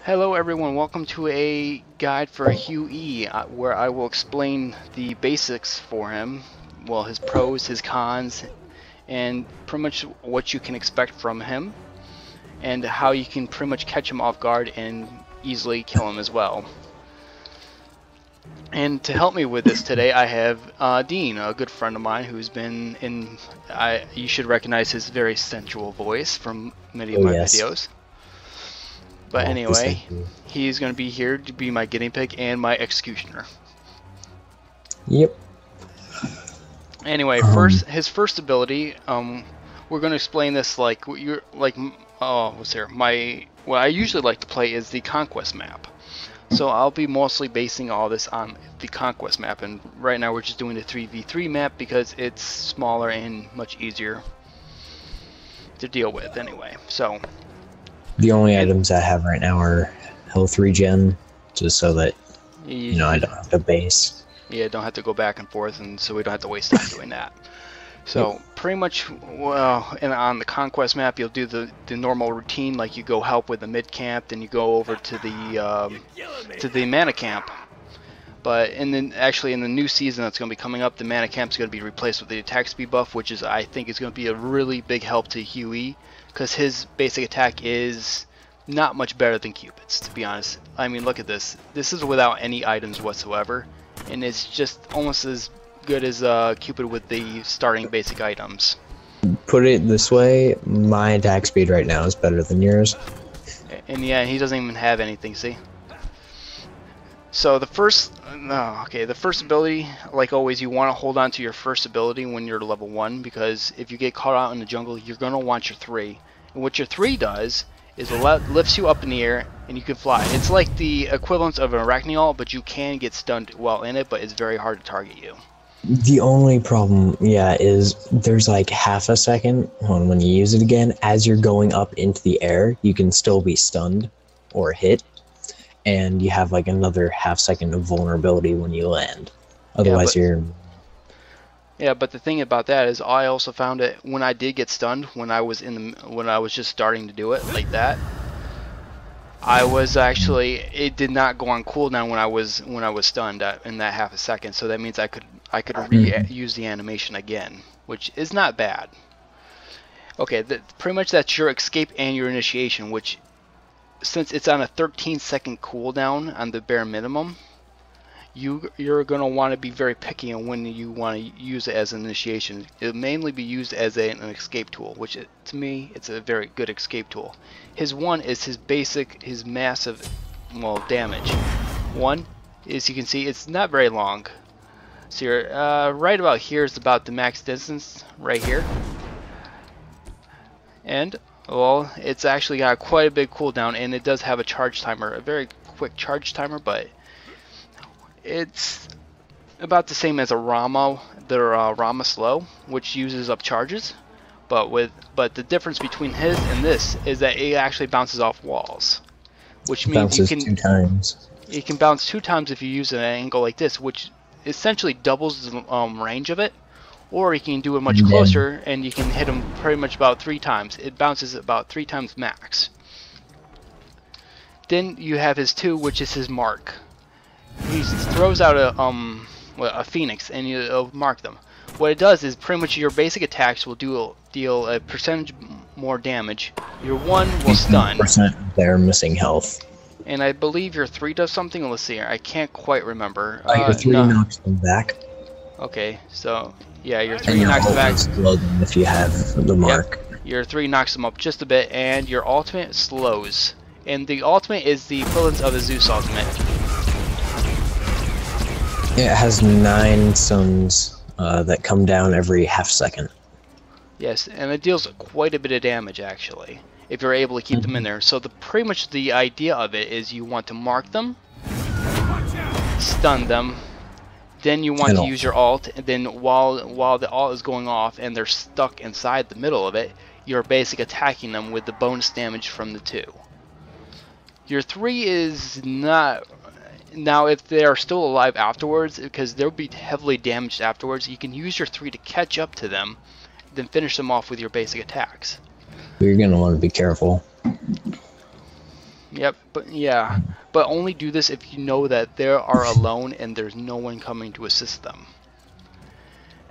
Hello everyone, welcome to a guide for Hugh E, where I will explain the basics for him, well, his pros, his cons, and pretty much what you can expect from him, and how you can pretty much catch him off guard and easily kill him as well. And to help me with this today, I have Dean, a good friend of mine who's been in, you should recognize his very sensual voice from many of my videos. But anyway, he's going to be here to be my guinea pig and my executioner. Yep. Anyway, his first ability, we're going to explain this like what's here? What I usually like to play is the Conquest map. So I'll be mostly basing all this on the Conquest map, and right now we're just doing the 3v3 map because it's smaller and much easier to deal with anyway. So the only items I have right now are health regen, just so that I don't have to base. Yeah, don't have to go back and forth, and so we don't have to waste time doing that. So pretty much, well, and on the Conquest map, you'll do the normal routine, like you go help with the mid camp, then you go over to the mana camp. But actually in the new season that's going to be coming up, the mana camp is going to be replaced with the attack speed buff, which is I think is going to be a really big help to Huey, because his basic attack is not much better than Cupid's, to be honest. I mean, look at this. This is without any items whatsoever, and it's just almost as good as Cupid with the starting basic items. Put it this way, my attack speed right now is better than yours. And yeah, he doesn't even have anything, see? So the first ability, like always, you want to hold on to your first ability when you're level 1, because if you get caught out in the jungle, you're going to want your 3. And what your 3 does is it lifts you up in the air and you can fly. It's like the equivalent of an Arachneal, but you can get stunned while in it, but it's very hard to target you. The only problem, is there's like half a second when you use it again. As you're going up into the air, you can still be stunned or hit, and you have like another half second of vulnerability when you land. Otherwise, Yeah, but the thing about that is, I also found it when I did get stunned when I was just starting to do it like that. I was actually, it did not go on cooldown when I was stunned in that half a second. So that means I could reuse the animation again, which is not bad. Okay, pretty much that's your escape and your initiation, which, since it's on a 13-second cooldown on the bare minimum, you're going to want to be very picky on when you want to use it as an initiation. It'll mainly be used as an escape tool, which to me, it's a very good escape tool. His 1 is his massive, well, damage. 1 is, you can see, it's not very long. So you're right about here is about the max distance, right here. And, well, it's actually got quite a big cooldown, and it does have a charge timer, a very quick charge timer, but it's about the same as a Rama, the Rama Slow, which uses up charges, but the difference between his and this is that it actually bounces off walls, which means you can bounce 2 times if you use an angle like this, which essentially doubles the range of it, or you can do it much closer and you can hit him pretty much about 3 times. It bounces about 3 times max. Then you have his 2, which is his mark. He throws out a phoenix and you'll mark them. What it does is pretty much your basic attacks will deal a percentage more damage. Your 1 will stun. They're missing health. And I believe your 3 does something. Let's see here. I can't quite remember. Your 3 knocks them back. Okay, so yeah, your 3 knocks them back. Them if you have the mark. Yep. Your 3 knocks them up just a bit, and your ultimate slows. And the ultimate is the equivalent of a Zeus ultimate. It has 9 suns that come down every half second. Yes, and it deals quite a bit of damage actually, if you're able to keep them in there. So pretty much the idea of it is you want to mark them, stun them, then you want to use your ult, and then while the ult is going off and they're stuck inside the middle of it, you're basically attacking them with the bonus damage from the 2. Your 3 is not. Now, if they are still alive afterwards, because they'll be heavily damaged afterwards, you can use your 3 to catch up to them, then finish them off with your basic attacks. You're going to want to be careful. Yep, but yeah, but only do this if you know that they are alone and there's no one coming to assist them.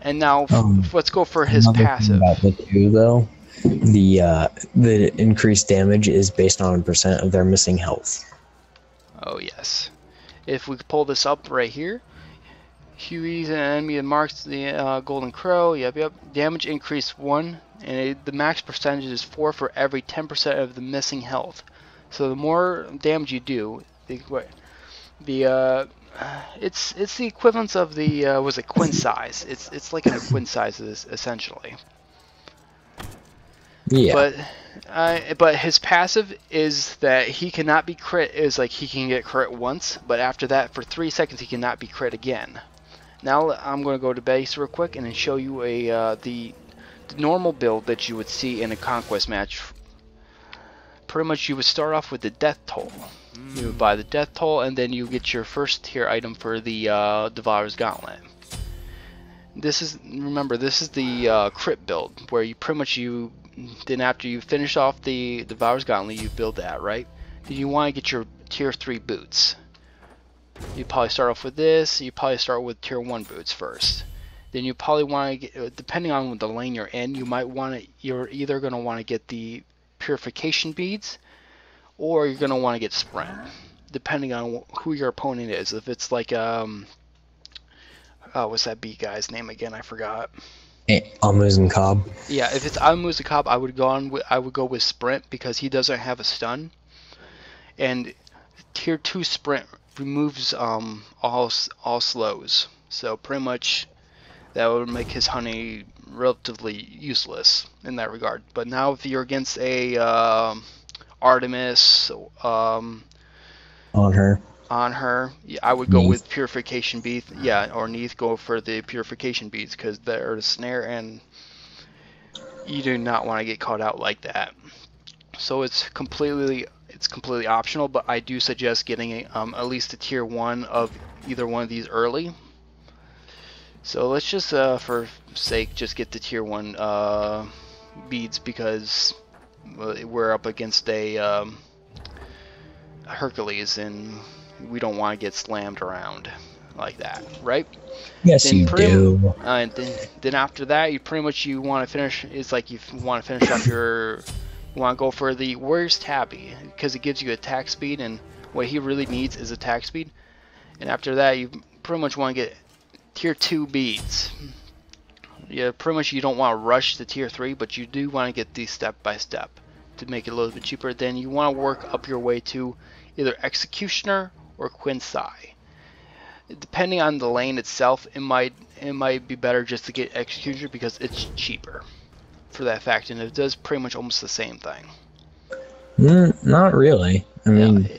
And now let's go for his Another thing passive. about the two, though, the increased damage is based on a percent of their missing health. Oh yes. If we pull this up right here, Huey's an enemy and marks the golden crow. Yep. Damage increase 1, and the max percentage is 4 for every 10% of the missing health. So the more damage you do, it's the equivalence of the was it quinsize? It's like a quinsize essentially. Yeah. But his passive is that he cannot be crit. Is like he can get crit once, but after that, for 3 seconds, he cannot be crit again. Now I'm going to go to base real quick and then show you the normal build that you would see in a conquest match. Pretty much, you would start off with the death toll. You would buy the death toll, and then you get your first tier item for the Devourer's Gauntlet. Remember, this is the crit build, where you pretty much then after you finish off the Devourer's Gauntlet, you build that, right? Then you want to get your tier 3 boots. You probably start off with this. You probably start with tier 1 boots first. Then you probably want to get, depending on the lane you're in, you're either going to want to get the purification beads, or you're going to want to get sprint, depending on who your opponent is. If it's like what's that beat guy's name again? I forgot. Al-Muzakkab. Yeah, if it's Al-Muzakkab, I would go with sprint because he doesn't have a stun, and tier 2 sprint removes all slows. So pretty much that would make his honey relatively useless in that regard. But now if you're against a Artemis on her, I would go with purification beads. Yeah, or Neith, go for the purification beads because they're a snare and you do not want to get caught out like that. So it's completely optional, but I do suggest getting at least a tier 1 of either one of these early. So let's just for sake just get the tier 1 beads because we're up against a Hercules and we don't want to get slammed around like that, right? Yes, then you do. And then after that, you want to finish. It's like you want to finish off your. You want to go for the Warrior's Tabby because it gives you attack speed, and what he really needs is attack speed. And after that, you pretty much want to get tier 2 beads. Yeah, pretty much you don't want to rush the tier 3, but you do want to get these step by step to make it a little bit cheaper. Then you want to work up your way to either Executioner or Quinsai. Depending on the lane itself, it might be better just to get Executioner because it's cheaper for that fact, and it does pretty much almost the same thing. Not really. I mean,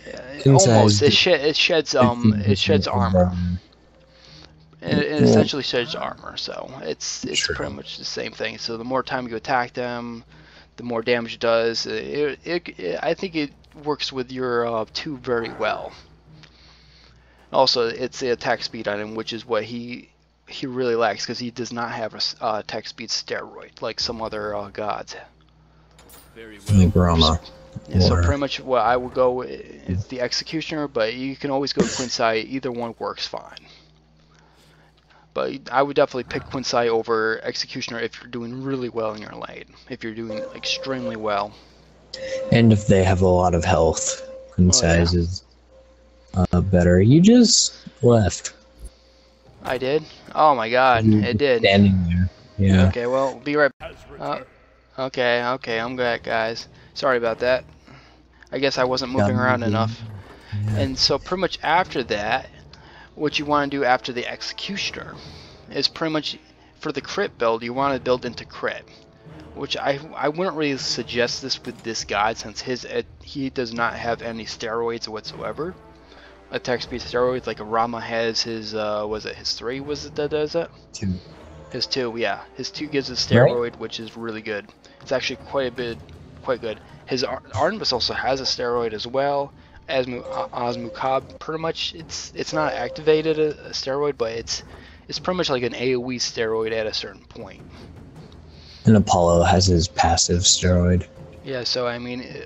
almost. It sheds armor. It essentially sheds armor, so it's pretty much the same thing. So the more time you attack them, the more damage it does. I think it works with your 2 very well. Also, it's the attack speed item, which is what he really lacks because he does not have a attack speed steroid like some other gods. Very well. Like Brahma. Yeah, so pretty much what I would go with is the Executioner, but you can always go Quinsai. Either one works fine. But I would definitely pick Quinsai over Executioner if you're doing really well in your lane. If you're doing extremely well. And if they have a lot of health, Quinsai is better. You just left. I did? Oh my god, it did. Standing there. Yeah. Okay, well, be right back. Okay, I'm back, guys. Sorry about that. I guess I wasn't moving around enough. Yeah. And so pretty much after that, what you want to do after the Executioner is pretty much, for the crit build, you want to build into crit. Which I wouldn't really suggest this with this god since he does not have any steroids whatsoever. Attack speed steroids like Rama has his was it his 3 that does it? 2. His 2, yeah. His 2 gives a steroid, which is really good. It's actually quite good. His Artemis also has a steroid as well. As Muzakkab, pretty much it's not activated a steroid, but it's pretty much like an AoE steroid at a certain point. And Apollo has his passive steroid. Yeah, so I mean,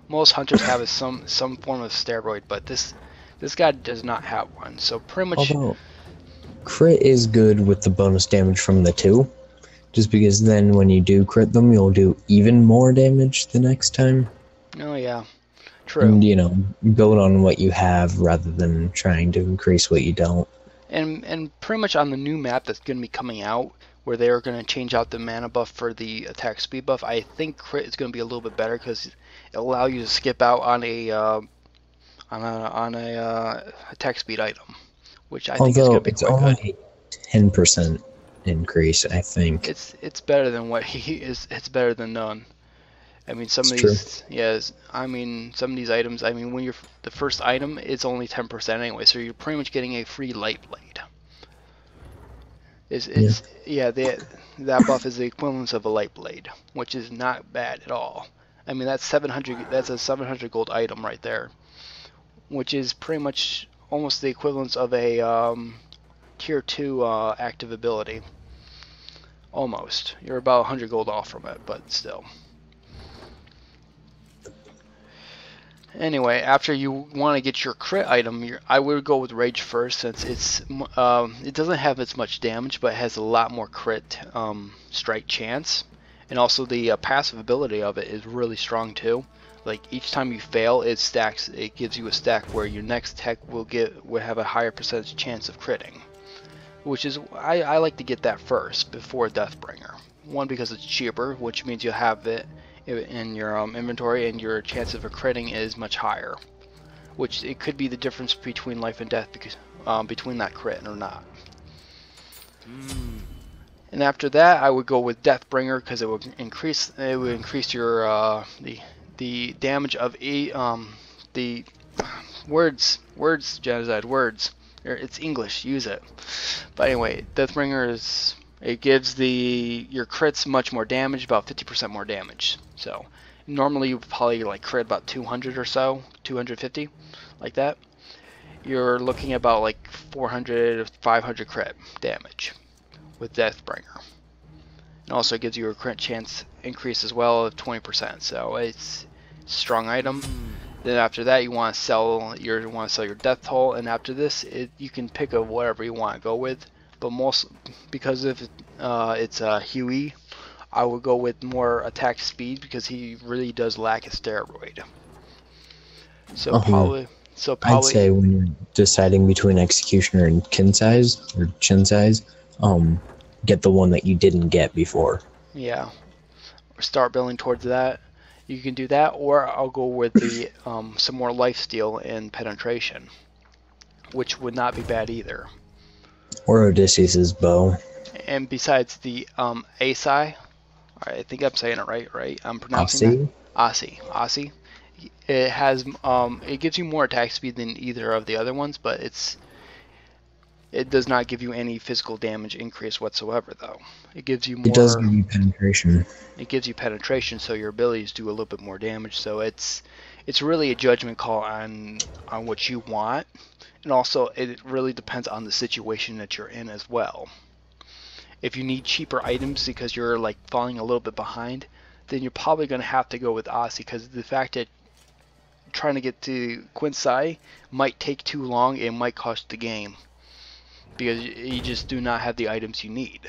Most hunters have some form of steroid, but this guy does not have one. So pretty much. Although crit is good with the bonus damage from the 2, just because then when you do crit them, you'll do even more damage the next time. Oh yeah, true. And you know, build on what you have rather than trying to increase what you don't. And pretty much on the new map that's going to be coming out, where they are going to change out the mana buff for the attack speed buff, I think crit is going to be a little bit better because it'll allow you to skip out on a attack speed item, which I think is going to be quite good. Although it's only 10% increase, I think. It's better than what he is. It's better than none. I mean, some of It's these, yes. I mean, some of these items. I mean, when you're the first item, it's only 10% anyway, so you're pretty much getting a free light blade. That buff is the equivalent of a light blade, which is not bad at all. I mean, that's 700. That's a 700 gold item right there, which is pretty much almost the equivalent of a tier 2 active ability. Almost. You're about 100 gold off from it, but still. Anyway, after you want to get your crit item, I would go with Rage first, since it doesn't have as much damage, but it has a lot more crit strike chance, and also the passive ability of it is really strong too. Like each time you fail, it stacks. It gives you a stack where your next tech will have a higher percentage chance of critting, which is I like to get that first before Deathbringer. One, because it's cheaper, which means you'll have it in your inventory, and your chance of a critting is much higher, which it could be the difference between life and death, because between that crit or not. And after that, I would go with Deathbringer, because it would increase your the damage of the genocide words. It's English, use it. But anyway, Deathbringer is, it gives your crits much more damage, about 50% more damage. So normally you probably like crit about 200 or so, 250, like that. You're looking at about like 400, 500 crit damage with Deathbringer. And also it gives you a crit chance increase as well of 20%. So it's a strong item. Then after that, you want to sell your death toll, and after this, you can pick a whatever you want to go with. But most, because if it's Huey, I would go with more attack speed, because he really does lack a steroid. So probably. I'd say when you're deciding between Executioner and Kin size or Chin size, get the one that you didn't get before. Yeah, or start building towards that. You can do that, or I'll go with the some more lifesteal and penetration, which would not be bad either. Or Odysseus's bow. And besides the Asai, I think I'm saying it right? I'm pronouncing Asi? that. Asi. It has it gives you more attack speed than either of the other ones, but it does not give you any physical damage increase whatsoever, though. It gives you more. It does give you penetration. It gives you penetration, so your abilities do a little bit more damage. So it's really a judgment call on what you want, and also it really depends on the situation that you're in as well. If you need cheaper items because you're like falling a little bit behind, then you're probably going to have to go with Asi, because the fact that trying to get to Quinsai might take too long. It might cost the game, because you just do not have the items you need.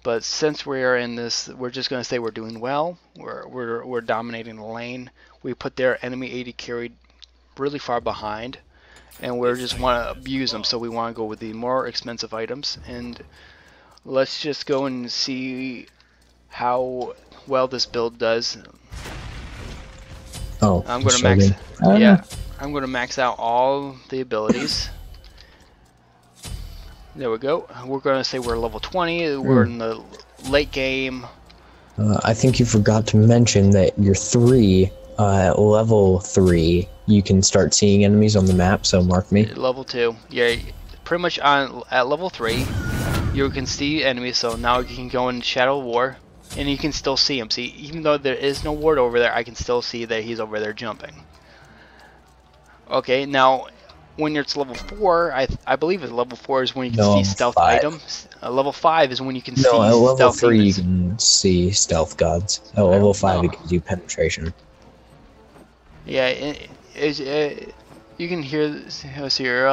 But since we're in this, we're just going to say we're doing well. We're dominating the lane. We put their enemy AD carry really far behind, and we just want to abuse them. So we want to go with the more expensive items, and let's just go and see how well this build does. Oh, I'm going to max. Yeah, I'm going to max out all the abilities. There we go. We're going to say we're level 20. We're in the late game. I think you forgot to mention that you're 3. At level 3, you can start seeing enemies on the map, so mark me. Level 2. Yeah, pretty much at level 3, you can see enemies, so now you can go in Shadow War, and you can still see him. See, even though there is no ward over there, I can still see that he's over there jumping. Okay, now when it's level 4, I believe it's level 4 is when you can see stealth 5. items. Level 5 is when you can see stealth. No, at level 3 demons. you can see stealth gods. At level 5 it gives you penetration. Yeah, you can hear this here.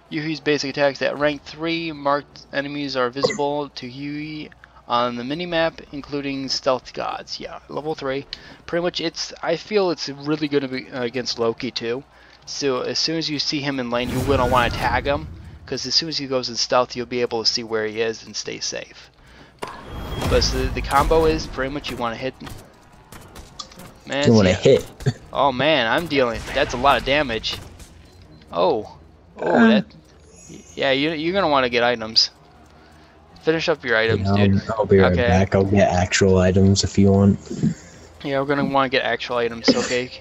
Yuhi's basic attacks at rank 3. Marked enemies are visible to Yui on the minimap, including stealth gods. Yeah, level 3. Pretty much, I feel it's really going to be against Loki too. So as soon as you see him in lane, you're going to want to tag him, because as soon as he goes in stealth, you'll be able to see where he is and stay safe. But so the combo is pretty much you want to hit. Man, You want to hit. oh man, I'm dealing. That's a lot of damage. Oh, that. Yeah, you're gonna want to get items. Finish up your items, Yeah, dude. I'll be right Okay. back. I'll get actual items if you want. Yeah, we're gonna want to get actual items. Okay.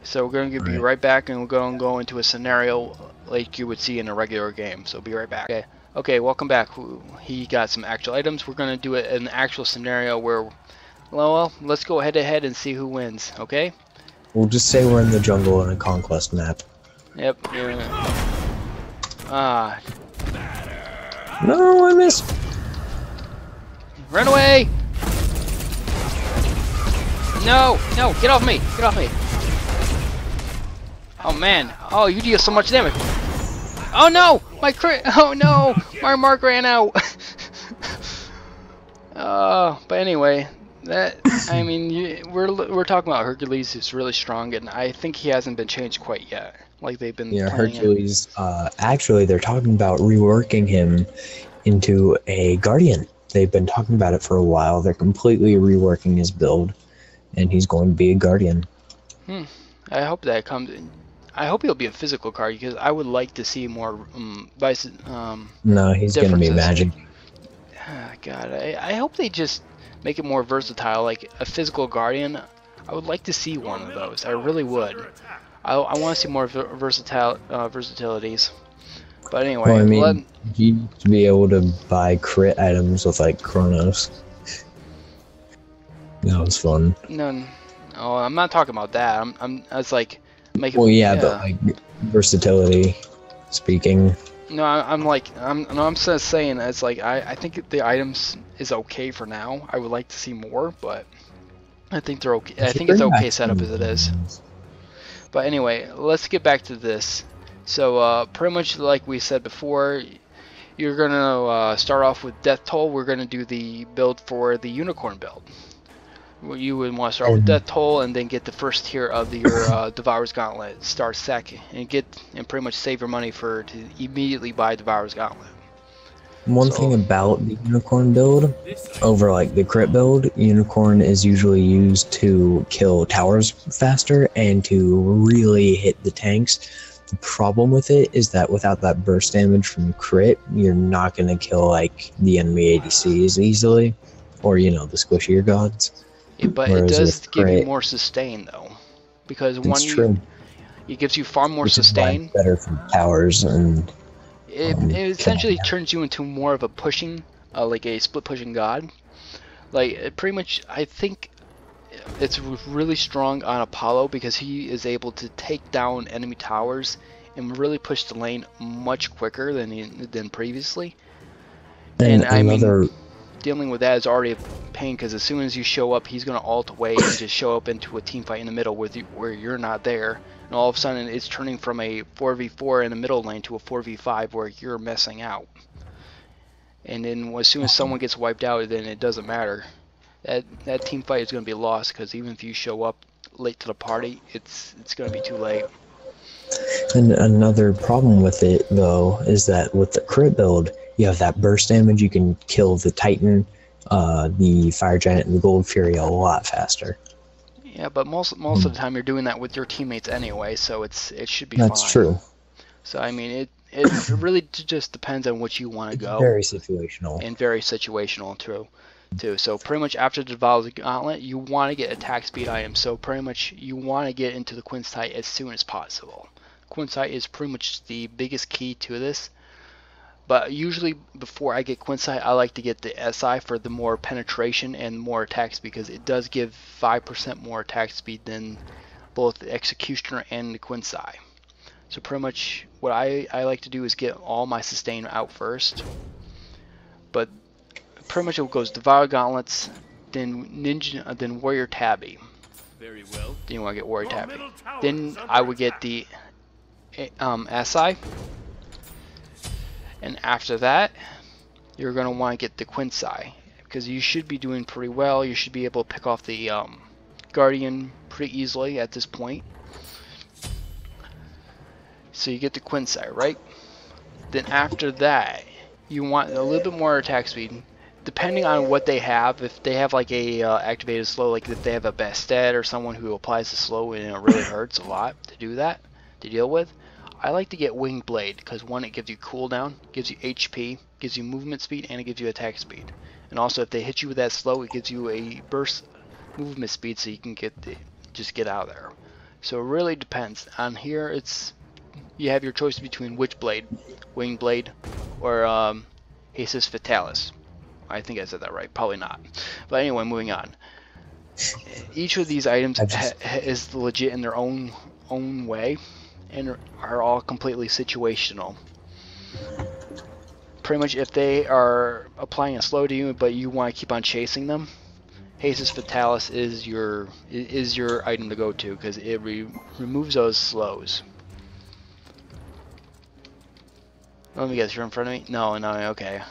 So we're gonna be right back, and we're gonna go into a scenario like you would see in a regular game. So be right back. Okay. Okay, welcome back. He got some actual items. We're gonna do it in an actual scenario where, well, let's go head to head and see who wins. Okay. We'll just say we're in the jungle on a conquest map. Yep. Ah, No, I missed. run away! No, no, get off me! Get off me! Oh man! Oh, you deal so much damage! Oh no! My crit! Oh no! My mark ran out! But anyway, I mean, we're talking about Hercules, who's really strong, and I think he hasn't been changed quite yet. Like they've been Yeah, playing Hercules. Actually, they're talking about reworking him into a guardian. They've been talking about it for a while. They're completely reworking his build, and he's going to be a guardian. I hope that comes. I hope he'll be a physical card, because I would like to see more No, he's going to be differences. magic. God, I hope they just make it more versatile, like a physical guardian. I would like to see one of those. I really would. I want to see more versatilities. But anyway, Well, I mean, you need to be able to buy crit items with like Chronos. That was fun. no, I'm not talking about that. It's like making. Well, yeah, but like versatility speaking. No, I'm just saying it's like I think the items is okay for now. I would like to see more, but I think they're okay. I think it's okay set up as it is. But anyway, let's get back to this. So pretty much like we said before, you're gonna start off with Death Toll. We're gonna do the build for the Unicorn build. You would want to start with Death Toll and then get the first tier of your Devourer's Gauntlet. Start second and pretty much save your money to immediately buy Devourer's Gauntlet. One thing about the Unicorn build, over like the crit build, Unicorn is usually used to kill towers faster and to really hit the tanks. The problem with it is that without that burst damage from crit, you're not going to kill like the enemy ADCs easily, or the squishier gods. Yeah, but Whereas it does with give you crit, more sustain though, because It's true. it gives you far more Which is why sustain. it's better for towers and It essentially turns you into more of a pushing, like a split pushing god. Like pretty much, I think it's really strong on Apollo because he is able to take down enemy towers and really push the lane much quicker than previously. And I mean, dealing with that is already a pain because as soon as you show up, he's gonna ult away and just show up into a team fight in the middle where you're not there. And all of a sudden, it's turning from a 4v4 in the middle lane to a 4v5 where you're messing out. And then as soon as someone gets wiped out, then it doesn't matter. That team fight is going to be lost because even if you show up late to the party, it's going to be too late. And another problem with it, though, is that with the crit build, you have that burst damage. You can kill the Titan, the Fire Giant, and the Gold Fury a lot faster. Yeah, but most of the time you're doing that with your teammates anyway, so it should be fine. That's true. So I mean, it really just depends on what you want to go. Very situational. And very situational too. So pretty much after the Devourer's Gauntlet, you want to get attack speed items. So pretty much you want to get into the Quinsight as soon as possible. Quinsight is pretty much the biggest key to this. But usually before I get Quinsight, I like to get the SI for the more penetration and more attacks because it does give 5% more attack speed than both the Executioner and the Quinsight. So pretty much what I like to do is get all my sustain out first. But pretty much it goes Devour Gauntlets, then Ninja, then Warrior Tabby. Very well. Then you want to get Warrior Tabby. Then I would get the SI. And after that, you're going to want to get the Quincy, because you should be doing pretty well. You should be able to pick off the Guardian pretty easily at this point. So you get the Quincy, right? Then after that, you want a little bit more attack speed. Depending on what they have, if they have like a activated slow, like if they have a Bastet or someone who applies the slow and it really hurts a lot to do that, to deal with, I like to get Winged Blade, because one, it gives you cooldown, gives you HP, gives you movement speed, and it gives you attack speed. And also if they hit you with that slow, it gives you a burst movement speed, so you can just get out of there. So it really depends. On here, you have your choice between Witchblade, Winged Blade, or Asus Fatalis. I think I said that right. Probably not. But anyway, moving on. Each of these items is legit in their own way, and are all completely situational. Pretty much, if they are applying a slow to you, but you want to keep on chasing them, Asus Fatalis is your item to go to, because it removes those slows. Let me guess, you're in front of me? No, okay.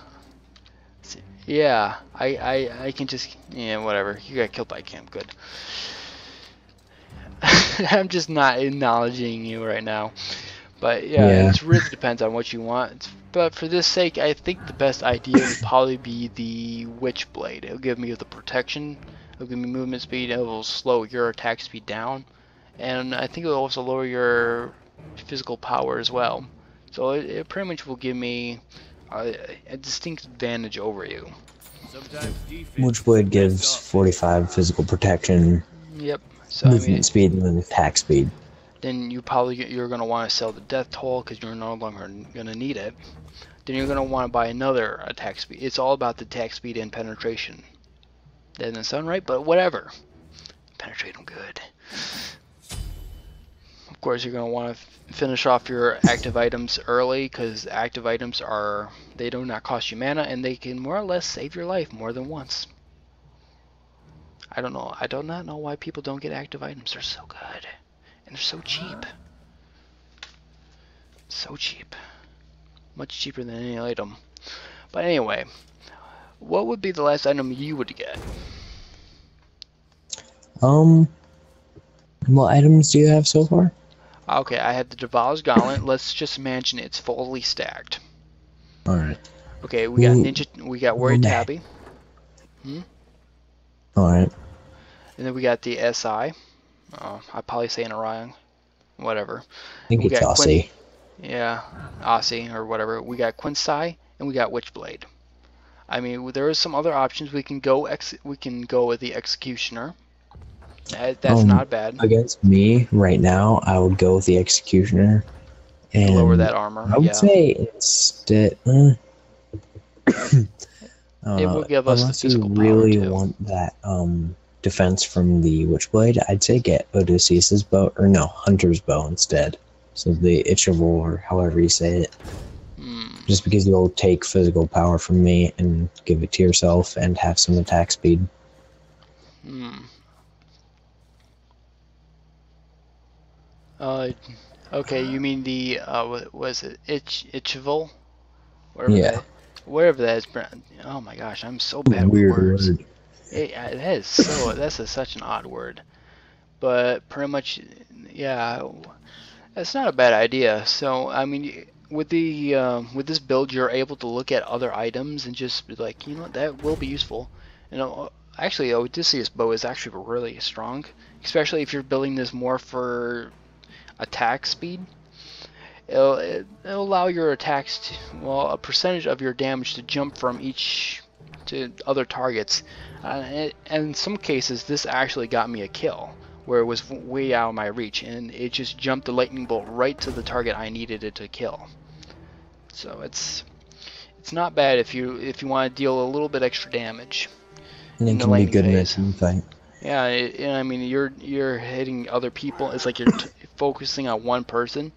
Yeah, I can just, yeah, whatever. You got killed by a camp, good. I'm just not acknowledging you right now. But yeah, it really depends on what you want. But for this sake, I think the best idea would probably be the Witchblade. It'll give me the protection, it'll give me movement speed, it will slow your attack speed down, and I think it will also lower your physical power as well. So it pretty much will give me a distinct advantage over you. Witchblade gives 45 physical protection, yep. So movement speed, and then attack speed. Then you're going to want to sell the Death Toll, because you're no longer going to need it. Then you're going to want to buy another attack speed. It's all about the attack speed and penetration. That doesn't sound right, but whatever. Penetrate them good. Of course, you're going to want to finish off your active items early, because active items they do not cost you mana, and they can more or less save your life more than once. I don't know. I do not know why people don't get active items. They're so good. And they're so cheap. So cheap. Much cheaper than any item. But anyway, what would be the last item you would get? What items do you have so far? Okay, I have the Deval's Gauntlet. Let's just imagine it's fully stacked. Alright. Okay, we got Ninja, we got Warrior Tabby. Alright. And then we got the SI. I'm probably saying it wrong. Whatever. I think it's Aussie. Yeah, Aussie or whatever. We got Quincy and we got Witchblade. I mean, there are some other options. We can go with the Executioner. That's not bad. Against me right now, I would go with the Executioner and lower that armor. I would say instead. It will give us the physical power. Unless you really power too. want that defense from the Witchblade, I'd say get Odysseus's bow, or no, Hunter's bow instead. So the Itchable, or however you say it. Just because you'll take physical power from me and give it to yourself and have some attack speed. Okay, you mean the what was it? Itchable? Wherever that is. Oh my gosh, I'm so bad with words. Word. That's such an odd word. But pretty much, yeah, that's not a bad idea. So I mean, with this build, you're able to look at other items and just be like, you know, that will be useful. You know, actually, Odysseus bow is actually really strong, especially if you're building this more for attack speed. It'll allow your attacks a percentage of your damage to jump from each to other targets. And in some cases, this actually got me a kill, where it was way out of my reach, and it just jumped the lightning bolt right to the target I needed it to kill. So it's not bad if you want to deal a little bit extra damage. And it can be good in a team fight. Yeah, and I mean you're hitting other people. It's like you're focusing on one person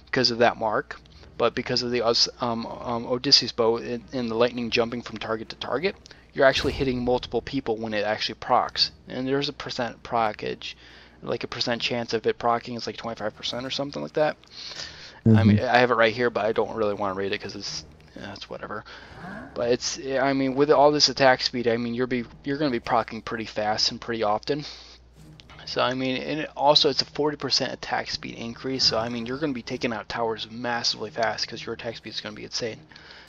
because of that mark, but because of the Odysseus bow and the lightning jumping from target to target, you're actually hitting multiple people when it actually procs. And there's a percent procage, like a percent chance of it procking is like 25% or something like that. I mean, I have it right here, but I don't really want to read it because it's whatever. But it's, I mean, with all this attack speed, I mean, you're going to be procking pretty fast and pretty often. So I mean, and also it's a 40% attack speed increase. So I mean, you're going to be taking out towers massively fast because your attack speed is going to be insane.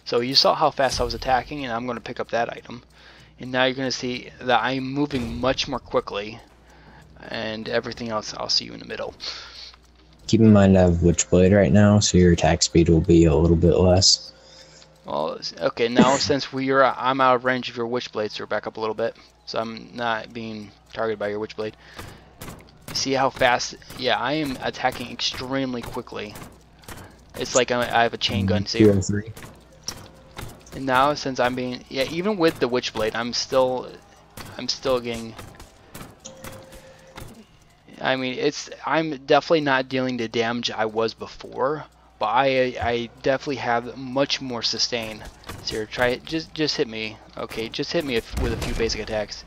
So you saw how fast I was attacking, and I'm going to pick up that item. And now you're going to see that I'm moving much more quickly, and everything else I'll see you in the middle. Keep in mind I have Witchblade right now, so your attack speed will be a little bit less. Well, okay, now since I'm out of range of your Witchblade, so back up a little bit. So I'm not being targeted by your Witchblade. See how fast? Yeah, I am attacking extremely quickly. It's like I have a chain gun. See? 2 and 3. And now since I'm being, yeah, even with the Witchblade, I'm still getting. I mean, I'm definitely not dealing the damage I was before, but I definitely have much more sustain. So here, try it. Just hit me. Okay, just hit me with a few basic attacks.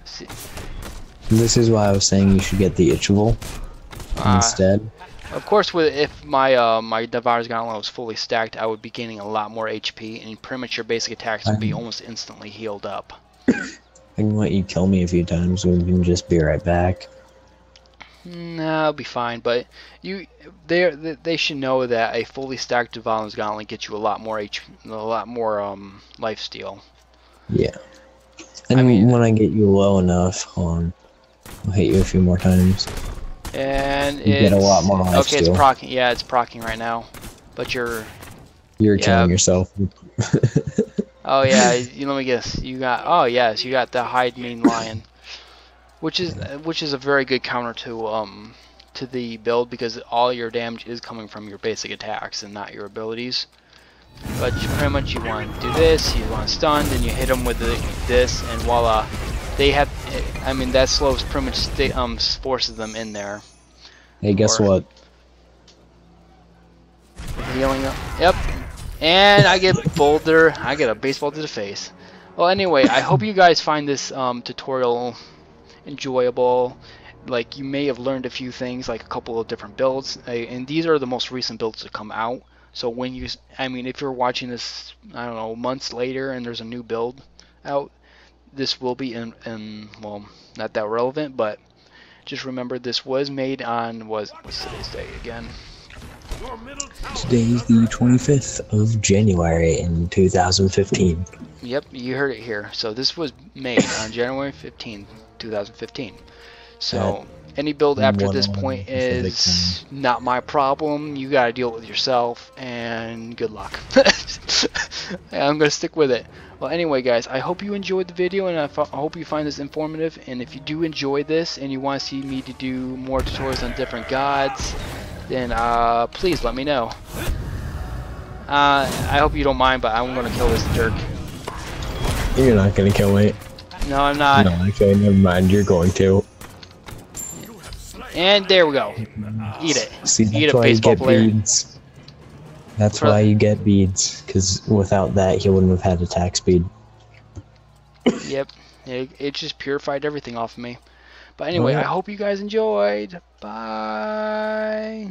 See. This is why I was saying you should get the Itchable instead. Of course, if my my Devourer's Gauntlet was fully stacked, I would be gaining a lot more HP, and pretty much your basic attacks would be almost instantly healed up. I can let you kill me a few times, we can just be right back. Nah, I'll be fine. But they should know that a fully stacked Devourer's Gauntlet gets you a lot more lifesteal. Yeah. And I mean, when I get you low enough, hold on, I'll hit you a few more times. And you get a lot more lifesteal. Okay, it's procking. Yeah, it's procking right now. But you're killing yourself. Oh yeah, let me guess. You got, oh yes, you got the Hide Mean Lion, which is a very good counter to the build because all your damage is coming from your basic attacks and not your abilities. But pretty much you want to do this, you want to stun, then you hit them with this, and voila, they have. I mean, that slows pretty much forces them in there. Hey, guess what? Healing up. Yep. And I get boulder. I get a baseball to the face. Well, anyway, I hope you guys find this tutorial enjoyable. Like, you may have learned a few things, like a couple of different builds. And these are the most recent builds to come out. So when you, I mean, if you're watching this, I don't know, months later, and there's a new build out, this will be well, not that relevant, but just remember this was made on what's today's date again? Today's the 25th of January in 2015. Yep, you heard it here. So this was made on January 15th, 2015. So any build after this point is not my problem. You gotta deal with yourself, and good luck. I'm gonna stick with it. Well, anyway, guys, I hope you enjoyed the video, and I hope you find this informative. And if you do enjoy this, and you want to see me to do more tutorials on different gods, then please let me know. I hope you don't mind, but I'm gonna kill this jerk. You're not gonna kill me. No, I'm not. No, okay, never mind. You're going to. And there we go. Eat it. See, that's Eat it, why you baseball get player. beads. That's why you get beads, because without that, he wouldn't have had attack speed. Yep. It just purified everything off of me. But anyway, I hope you guys enjoyed. Bye.